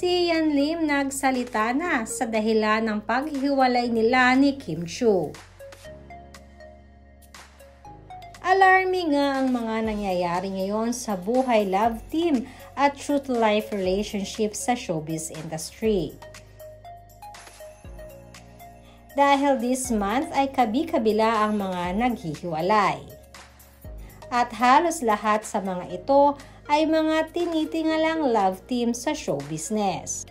si Yan Lim nagsalita na sa dahilan ng paghihiwalay nila ni Kim Chiu. Alarming nga ang mga nangyayari ngayon sa buhay love team at truth life relationship sa showbiz industry. Dahil this month ay kabi-kabila ang mga naghihiwalay. At halos lahat sa mga ito ay mga tinitingalang love team sa show business.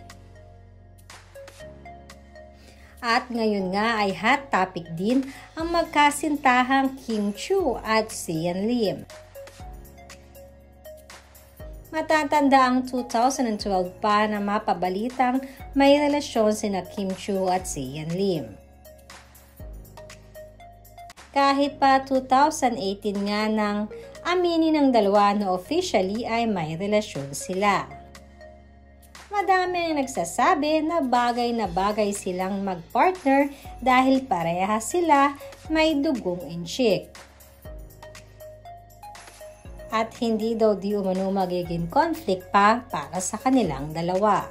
At ngayon nga ay hot topic din ang magkasintahang Kim Chiu at si Yan Lim. Matatanda ang 2012 pa na mapabalitang may relasyon sina Kim Chiu at si Yan Lim. Kahit pa 2018 nga nang aminin ng dalawa na officially ay may relasyon sila. Madami ang nagsasabi na bagay silang mag-partner dahil pareha sila may dugong inchik. At hindi daw di umano magiging conflict pa para sa kanilang dalawa.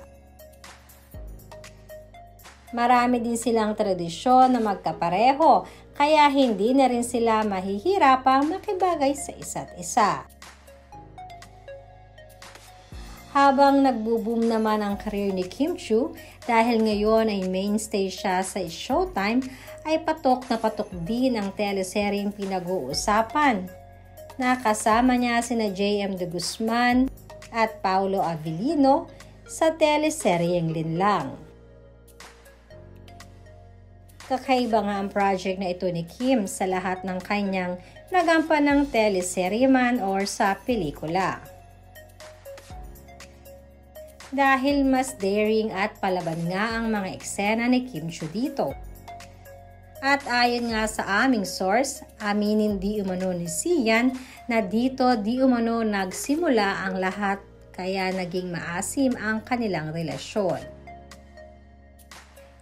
Marami din silang tradisyon na magkapareho kaya hindi na rin sila mahihirapang makibagay sa isa't isa. Habang nagbo-boom naman ang career ni Kim Chiu dahil ngayon ay mainstay siya sa Showtime, ay patok na patok din ang teleseryeng pinag-uusapan na kasama niya sina J.M. De Guzman at Paolo Avellino sa teleseryeng Linlang. Kakaiba nga ang project na ito ni Kim sa lahat ng kanyang nagampanang teleserye man or sa pelikula. Dahil mas daring at palaban nga ang mga eksena ni Kim Chiu dito. At ayon nga sa aming source, aminin di umano ni Sian na dito di umano nagsimula ang lahat kaya naging maasim ang kanilang relasyon.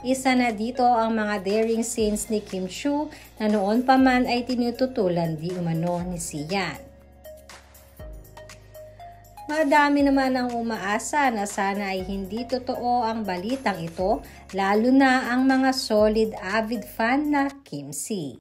Isa na dito ang mga daring scenes ni Kim Chiu na noon pa man ay tinututulan di umano ni Sian. Madami naman ang umaasa na sana ay hindi totoo ang balitang ito, lalo na ang mga solid avid fan na Kim C.